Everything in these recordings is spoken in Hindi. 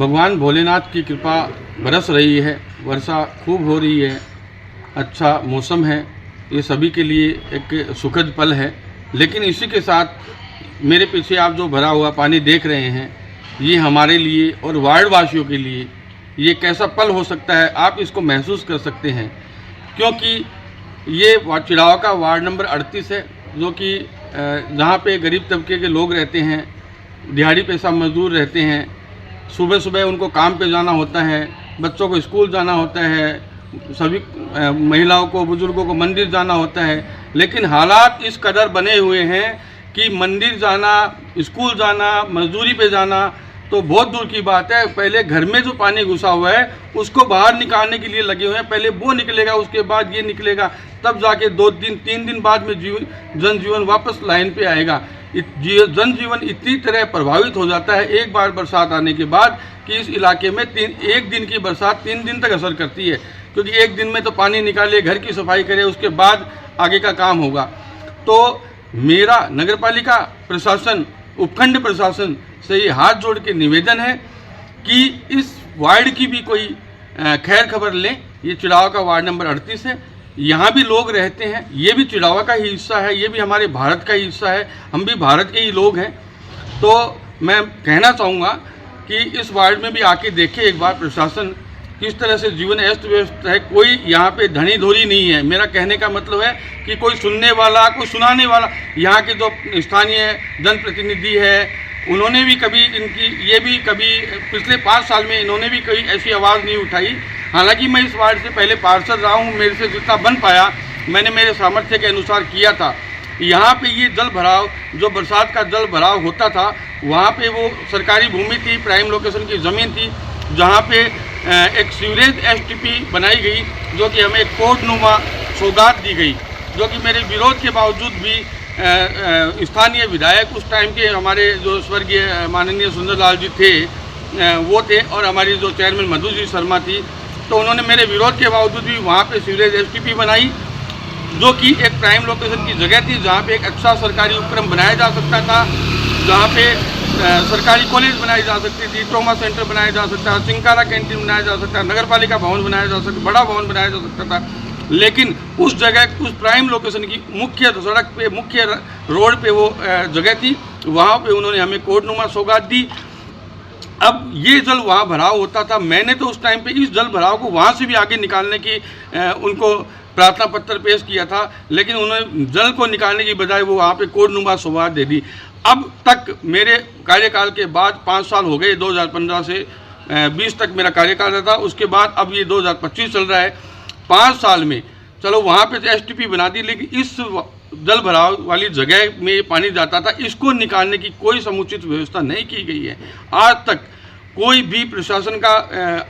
भगवान भोलेनाथ की कृपा बरस रही है, वर्षा खूब हो रही है, अच्छा मौसम है। ये सभी के लिए एक सुखद पल है। लेकिन इसी के साथ मेरे पीछे आप जो भरा हुआ पानी देख रहे हैं, ये हमारे लिए और वार्ड वासियों के लिए ये कैसा पल हो सकता है, आप इसको महसूस कर सकते हैं। क्योंकि ये चिड़ावा का वार्ड नंबर 38 है, जो कि जहाँ पे गरीब तबके के लोग रहते हैं, दिहाड़ी पेशा मजदूर रहते हैं। सुबह सुबह उनको काम पे जाना होता है, बच्चों को स्कूल जाना होता है, सभी महिलाओं को, बुजुर्गों को मंदिर जाना होता है। लेकिन हालात इस कदर बने हुए हैं कि मंदिर जाना, स्कूल जाना, मजदूरी पे जाना तो बहुत दूर की बात है। पहले घर में जो पानी घुसा हुआ है उसको बाहर निकालने के लिए लगे हुए हैं। पहले वो निकलेगा, उसके बाद ये निकलेगा, तब जाके 2 दिन 3 दिन बाद में जनजीवन वापस लाइन पे आएगा। जनजीवन इतनी तरह प्रभावित हो जाता है एक बार बरसात आने के बाद कि इस इलाके में एक दिन की बरसात 3 दिन तक असर करती है। क्योंकि एक दिन में तो पानी निकाले, घर की सफाई करे, उसके बाद आगे का काम होगा। तो मेरा नगरपालिका प्रशासन, उपखंड प्रशासन से ये हाथ जोड़ के निवेदन है कि इस वार्ड की भी कोई खैर खबर लें। ये चिड़ावा का वार्ड नंबर 38 है, यहाँ भी लोग रहते हैं, ये भी चिड़ावा का ही हिस्सा है, ये भी हमारे भारत का ही हिस्सा है, हम भी भारत के ही लोग हैं। तो मैं कहना चाहूँगा कि इस वार्ड में भी आके देखे एक बार प्रशासन, किस तरह से जीवन अस्त व्यस्त है। कोई यहाँ पे धनी धोरी नहीं है। मेरा कहने का मतलब है कि कोई सुनने वाला, कोई सुनाने वाला। यहाँ के जो स्थानीय जनप्रतिनिधि है, उन्होंने भी कभी ये भी कभी पिछले 5 साल में इन्होंने भी कोई ऐसी आवाज़ नहीं उठाई। हालांकि मैं इस वार्ड से पहले पार्षद रहा हूँ, मेरे से जितना बन पाया मैंने मेरे सामर्थ्य के अनुसार किया था। यहाँ पे ये जल भराव, जो बरसात का जल भराव होता था, वहाँ पे वो सरकारी भूमि थी, प्राइम लोकेशन की ज़मीन थी, जहाँ पे एक सीवरेज एसटीपी बनाई गई, जो कि हमें कोडनुमा सौगात दी गई, जो कि मेरे विरोध के बावजूद भी स्थानीय विधायक उस टाइम के हमारे जो स्वर्गीय माननीय सुंदरलाल जी थे, वो थे, और हमारी जो चेयरमैन मधु जी शर्मा थी। तो उन्होंने मेरे विरोध के बावजूद भी वहाँ पे सीवरेज एसटीपी बनाई, जो कि एक प्राइम लोकेशन की जगह थी, जहाँ पे एक अच्छा सरकारी उपक्रम बनाया जा सकता था, जहाँ पे सरकारी कॉलेज बनाई जा सकती थी, ट्रॉमा सेंटर बनाया जा सकता था, चिंकारा कैंटीन बनाया जा सकता था, नगरपालिका भवन बनाया जा सकता, बड़ा भवन बनाया जा सकता था। लेकिन उस जगह, उस प्राइम लोकेशन की मुख्य सड़क पे, मुख्य रोड पे वो जगह थी, वहाँ पे उन्होंने हमें कोडनुमा सौगात दी। अब ये जल वहाँ भराव होता था, मैंने तो उस टाइम पे इस जल भराव को वहाँ से भी आगे निकालने की उनको प्रार्थना पत्र पेश किया था, लेकिन उन्होंने जल को निकालने की बजाय वो वहाँ पे कोडनुमा सौगात दे दी। अब तक मेरे कार्यकाल के बाद 5 साल हो गए, 2015 से 20 तक मेरा कार्यकाल था, उसके बाद अब ये 2025 चल रहा है। 5 साल में चलो वहाँ पे एसटीपी बना दी, लेकिन इस जल भराव वाली जगह में ये पानी जाता था, इसको निकालने की कोई समुचित व्यवस्था नहीं की गई है। आज तक कोई भी प्रशासन का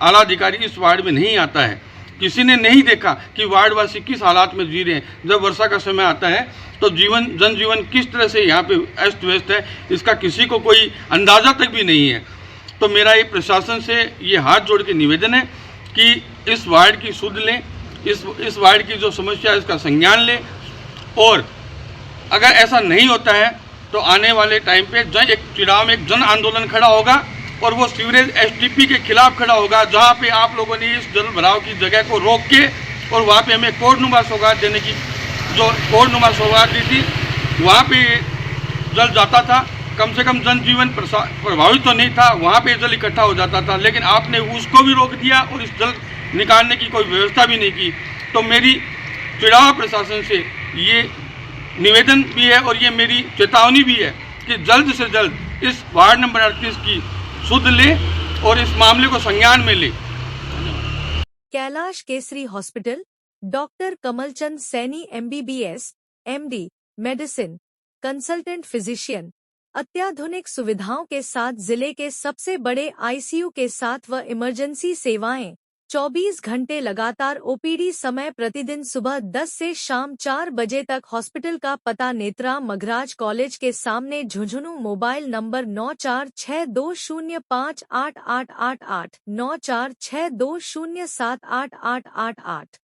आला अधिकारी इस वार्ड में नहीं आता है। किसी ने नहीं देखा कि वार्डवासी किस हालात में जी रहे हैं। जब वर्षा का समय आता है तो जनजीवन किस तरह से यहाँ पे अस्त व्यस्त है, इसका किसी को कोई अंदाज़ा तक भी नहीं है। तो मेरा ये प्रशासन से ये हाथ जोड़ के निवेदन है कि इस वार्ड की सुध लें, इस वार्ड की जो समस्या है इसका संज्ञान लें, और अगर ऐसा नहीं होता है तो आने वाले टाइम पे एक चिड़ाव में एक जन आंदोलन खड़ा होगा, और वो सीवरेज एसटीपी के खिलाफ खड़ा होगा, जहाँ पे आप लोगों ने इस जल भराव की जगह को रोक के और वहाँ पे हमें कोडनुमा सौगात देने की, जो कोडनुमा सौगात दी थी, वहाँ पे जल जाता था। कम से कम जनजीवन प्रभावित तो नहीं था, वहाँ पे जल इकट्ठा हो जाता था, लेकिन आपने उसको भी रोक दिया और इस जल निकालने की कोई व्यवस्था भी नहीं की। तो मेरी चिड़ावा प्रशासन से ये निवेदन भी है और ये मेरी चेतावनी भी है कि जल्द से जल्द इस वार्ड नंबर 38 की सुध ले और इस मामले को संज्ञान में ले। Kailash Kesari hospital, doctor Kamalchand Saini MBBS, MD, medicine, consultant physician, अत्याधुनिक सुविधाओं के साथ जिले के सबसे बड़े ICU के साथ व इमरजेंसी सेवाएं, 24 घंटे लगातार OPD समय, प्रतिदिन सुबह 10 से शाम 4 बजे तक। हॉस्पिटल का पता नेत्रा मघराज कॉलेज के सामने, झुंझुनू। Mobile number 9462058888, 9462078888।